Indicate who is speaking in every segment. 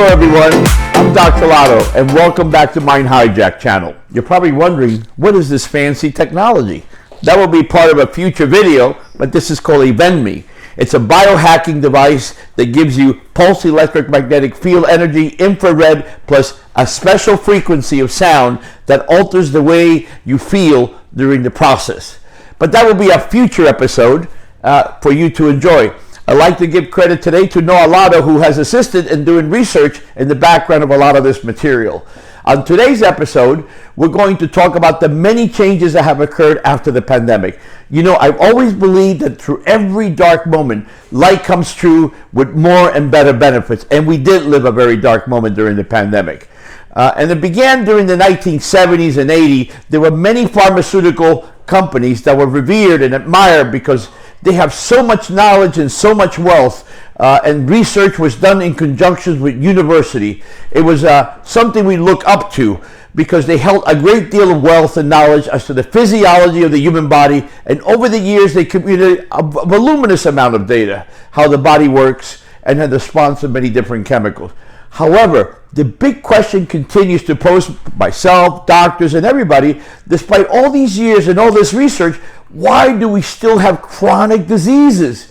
Speaker 1: Hello everyone, I'm Dr. Lado and welcome back to Mind Hijack channel. You're probably wondering, what is this fancy technology? That will be part of a future video, but this is called EvenMe. It's a biohacking device that gives you pulse electromagnetic field energy, infrared, plus a special frequency of sound that alters the way you feel during the process. But that will be a future episode for you to enjoy. I'd like to give credit today to Lado, who has assisted in doing research in the background of a lot of this material. On today's episode, we're going to talk about the many changes that have occurred after the pandemic. You know, I've always believed that through every dark moment, light comes through with more and better benefits. And we did live a very dark moment during the pandemic. And it began during the 1970s and 80s. There were many pharmaceutical companies that were revered and admired because they have so much knowledge and so much wealth, and research was done in conjunction with university. It was something we look up to because they held a great deal of wealth and knowledge as to the physiology of the human body, and over the years they communicated a voluminous amount of data, how the body works and had the response of many different chemicals. However, the big question continues to pose myself, doctors, and everybody, despite all these years and all this research, why do we still have chronic diseases?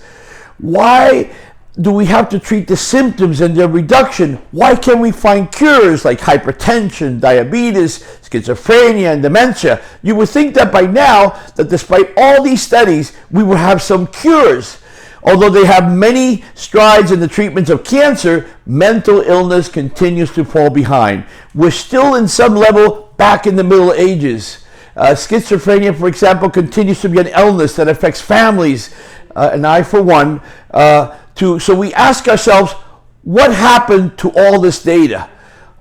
Speaker 1: Why do we have to treat the symptoms and their reduction? Why can't we find cures like hypertension, diabetes, schizophrenia, and dementia? You would think that by now, that despite all these studies, we would have some cures. Although they have many strides in the treatments of cancer, mental illness continues to fall behind. We're still in some level back in the Middle Ages. Schizophrenia, for example, continues to be an illness that affects families, and I, for one, so we ask ourselves, what happened to all this data?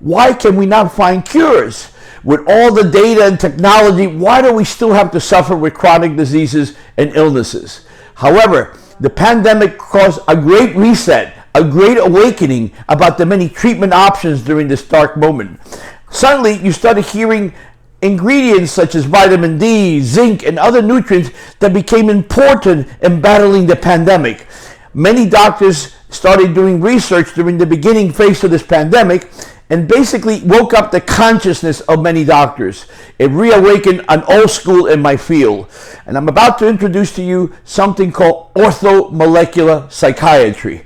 Speaker 1: Why can we not find cures? With all the data and technology, why do we still have to suffer with chronic diseases and illnesses? However, the pandemic caused a great reset, a great awakening about the many treatment options during this dark moment. Suddenly, you started hearing ingredients such as vitamin D, zinc, and other nutrients that became important in battling the pandemic. Many doctors started doing research during the beginning phase of this pandemic and basically woke up the consciousness of many doctors. It reawakened an old school in my field. And I'm about to introduce to you something called orthomolecular psychiatry.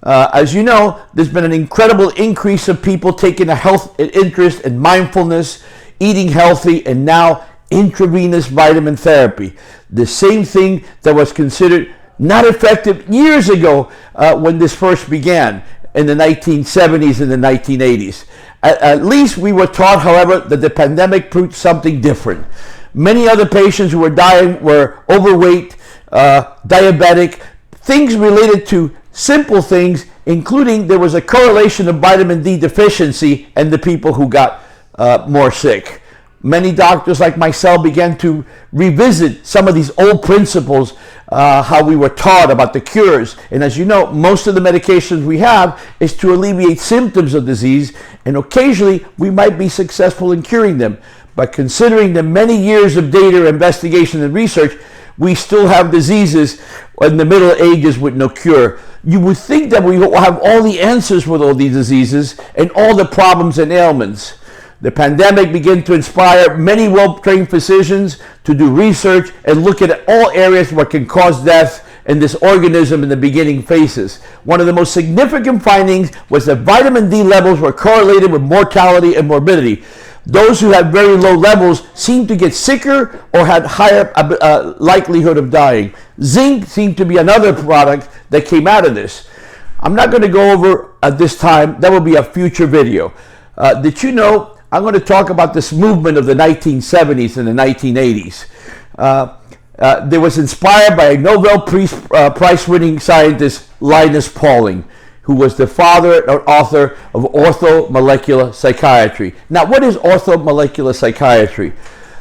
Speaker 1: As you know, there's been an incredible increase of people taking a health interest in mindfulness, eating healthy, and now intravenous vitamin therapy. The same thing that was considered not effective years ago when this first began in the 1970s and the 1980s. At least we were taught, however, that the pandemic proved something different. Many other patients who were dying were overweight, diabetic, things related to simple things, including there was a correlation of vitamin D deficiency and the people who got more sick. Many doctors like myself began to revisit some of these old principles, how we were taught about the cures. And as you know, most of the medications we have is to alleviate symptoms of disease, and occasionally we might be successful in curing them. But considering the many years of data, investigation, and research, we still have diseases in the Middle Ages with no cure. You would think that we will have all the answers with all these diseases and all the problems and ailments. The pandemic began to inspire many well-trained physicians to do research and look at all areas what can cause death in this organism in the beginning phases. One of the most significant findings was that vitamin D levels were correlated with mortality and morbidity. Those who had very low levels seemed to get sicker or had higher likelihood of dying. Zinc seemed to be another product that came out of this. I'm not going to go over at this time. That will be a future video. Did you know I'm going to talk about this movement of the 1970s and the 1980s. It was inspired by a Nobel Prize-winning scientist, Linus Pauling, who was the father or author of Orthomolecular Psychiatry. Now, what is Orthomolecular Psychiatry?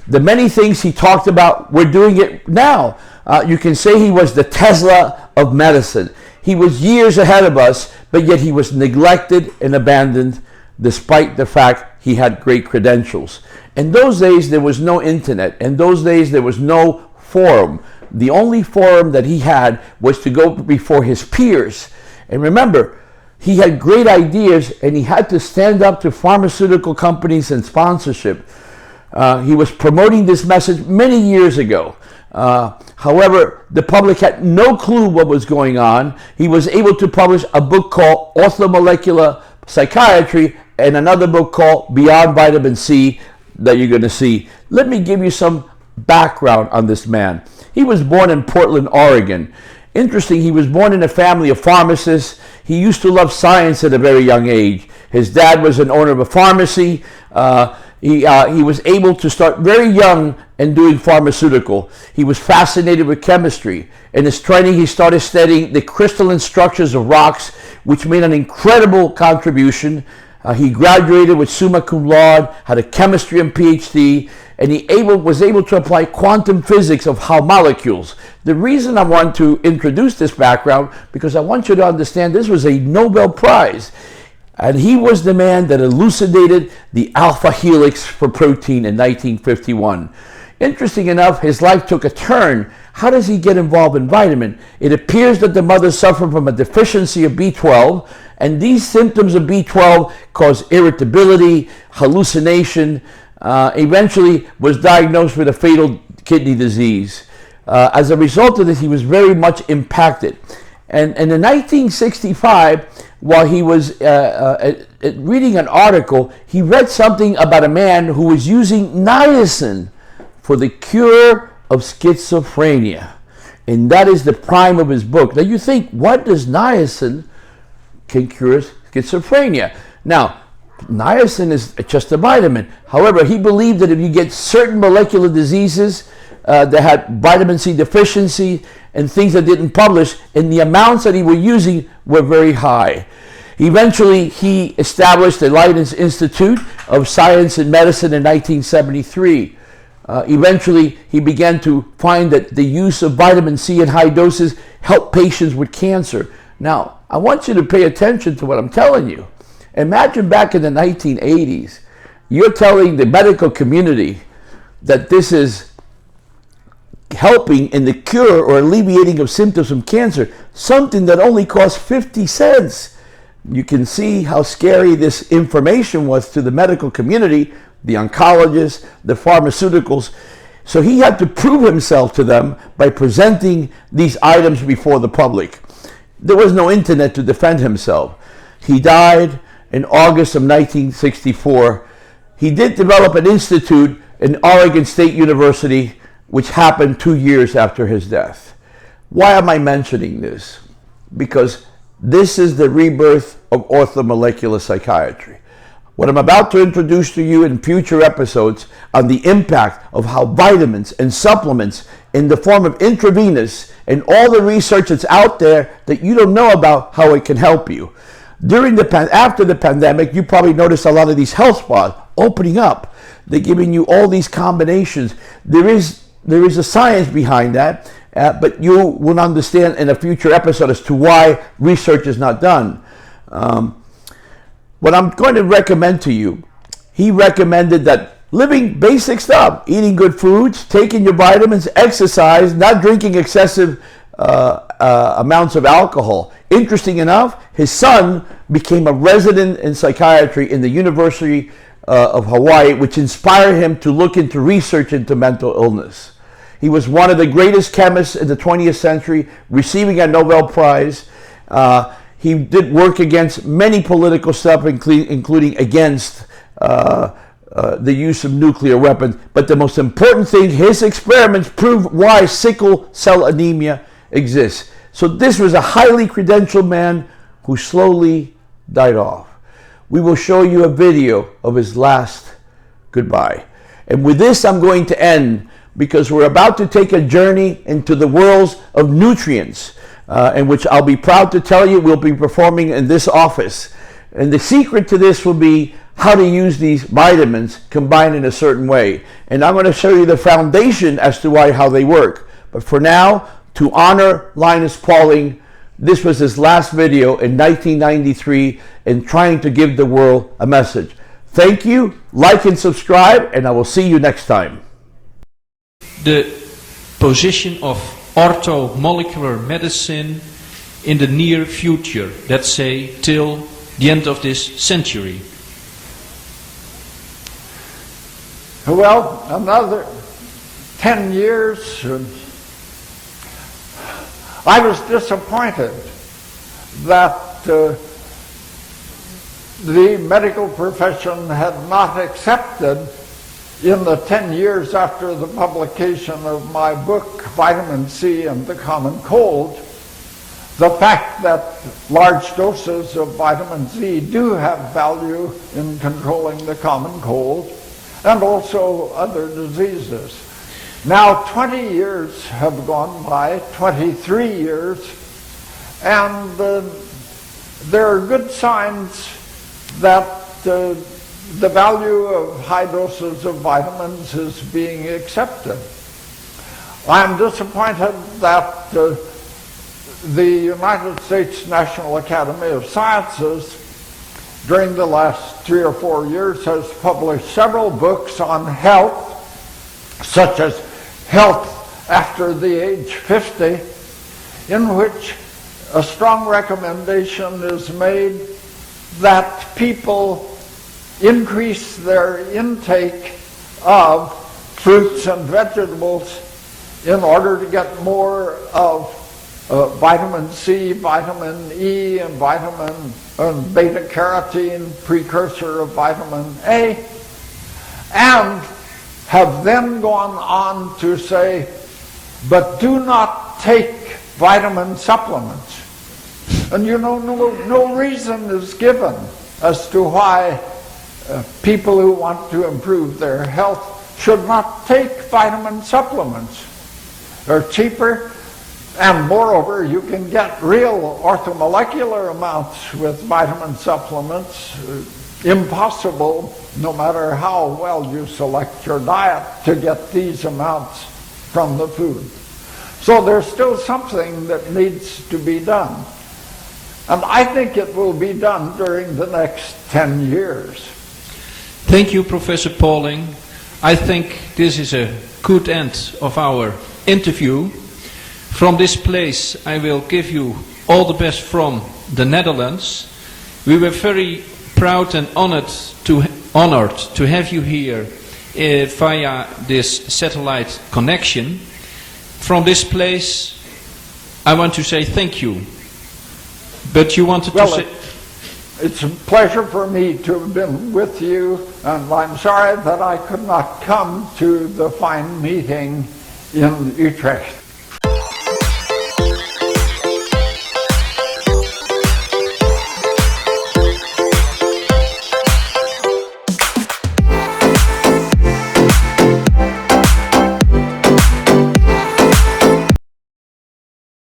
Speaker 1: The many things he talked about, we're doing it now. You can say he was the Tesla of medicine. He was years ahead of us, but yet he was neglected and abandoned despite the fact he had great credentials. In those days, there was no internet. In those days, there was no forum. The only forum that he had was to go before his peers. And remember, He had great ideas, and he had to stand up to pharmaceutical companies and sponsorship. He was promoting this message many years ago. However, the public had no clue what was going on. He was able to publish a book called Orthomolecular Psychiatry and another book called Beyond Vitamin C that you're going to see. Let me give you some background on this man. He was born in Portland, Oregon. Interesting, he was born in a family of pharmacists. He used to love science at a very young age. His dad was an owner of a pharmacy. He was able to start very young and doing pharmaceutical. He was fascinated with chemistry. In his training, he started studying the crystalline structures of rocks, which made an incredible contribution. He graduated with summa cum laude, had a chemistry and PhD, and he was able to apply quantum physics of how molecules. The reason I want to introduce this background, because I want you to understand this was a Nobel Prize. And he was the man that elucidated the alpha helix for protein in 1951. Interesting enough, his life took a turn. How does he get involved in vitamin? It appears that the mother suffered from a deficiency of B12, and these symptoms of B12 cause irritability, hallucination, eventually was diagnosed with a fatal kidney disease. As a result of this, he was very much impacted. And in 1965, while he was reading an article, he read something about a man who was using niacin for the cure of schizophrenia. And that is the prime of his book. Now you think, what does niacin can cure schizophrenia? Now, niacin is just a vitamin. However, he believed that if you get certain molecular diseases that had vitamin C deficiency and things that didn't publish, and the amounts that he was using were very high. Eventually, he established the Linus Institute of Science and Medicine in 1973. Eventually, he began to find that the use of vitamin C in high doses helped patients with cancer. Now, I want you to pay attention to what I'm telling you. Imagine back in the 1980s, you're telling the medical community that this is helping in the cure or alleviating of symptoms from cancer, something that only cost 50 cents. You can see how scary this information was to the medical community, the oncologists, the pharmaceuticals. So he had to prove himself to them by presenting these items before the public. There was no internet to defend himself. He died in August of 1964. He did develop an institute in Oregon State University, which happened 2 years after his death. Why am I mentioning this? Because this is the rebirth of orthomolecular psychiatry. What I'm about to introduce to you in future episodes on the impact of how vitamins and supplements in the form of intravenous and all the research that's out there that you don't know about, how it can help you. After the pandemic, you probably noticed a lot of these health spas opening up. They're giving you all these combinations. There is a science behind that, but you will understand in a future episode as to why research is not done. What I'm going to recommend to you, he recommended that living basic stuff, eating good foods, taking your vitamins, exercise, not drinking excessive amounts of alcohol. Interesting enough, his son became a resident in psychiatry in the University of Hawaii, which inspired him to look into research into mental illness. He was one of the greatest chemists in the 20th century, receiving a Nobel Prize. He did work against many political stuff, including against the use of nuclear weapons. But the most important thing, his experiments prove why sickle cell anemia exists. So this was a highly credentialed man who slowly died off. We will show you a video of his last goodbye. And with this, I'm going to end, because we're about to take a journey into the worlds of nutrients, in which I'll be proud to tell you we'll be performing in this office. And the secret to this will be how to use these vitamins combined in a certain way. And I'm going to show you the foundation as to how they work. But for now, to honor Linus Pauling, this was his last video in 1993 in trying to give the world a message. Thank you, like and subscribe, and I will see you next time.
Speaker 2: The position of orthomolecular medicine in the near future, let's say till the end of this century?
Speaker 3: Well, another 10 years, I was disappointed that the medical profession had not accepted, in the 10 years after the publication of my book, Vitamin C and the Common Cold, the fact that large doses of vitamin C do have value in controlling the common cold and also other diseases. Now 20 years have gone by, 23 years, and there are good signs that the value of high doses of vitamins is being accepted. I'm disappointed that the United States National Academy of Sciences during the last 3 or 4 years has published several books on health, such as Health After the Age 50, in which a strong recommendation is made that people increase their intake of fruits and vegetables in order to get more of vitamin C, vitamin E, and beta carotene, precursor of vitamin A, and have then gone on to say, but do not take vitamin supplements. And you know, no reason is given as to why people who want to improve their health should not take vitamin supplements. They're cheaper, and moreover, you can get real orthomolecular amounts with vitamin supplements. Impossible, no matter how well you select your diet, to get these amounts from the food. So there's still something that needs to be done. And I think it will be done during the next 10 years.
Speaker 2: Thank you, Professor Pauling. I think this is a good end of our interview. From this place, I will give you all the best from the Netherlands. We were very proud and honored to have you here via this satellite connection. From this place, I want to say thank you. But you wanted to say...
Speaker 3: It's a pleasure for me to have been with you, and I'm sorry that I could not come to the fine meeting in Utrecht.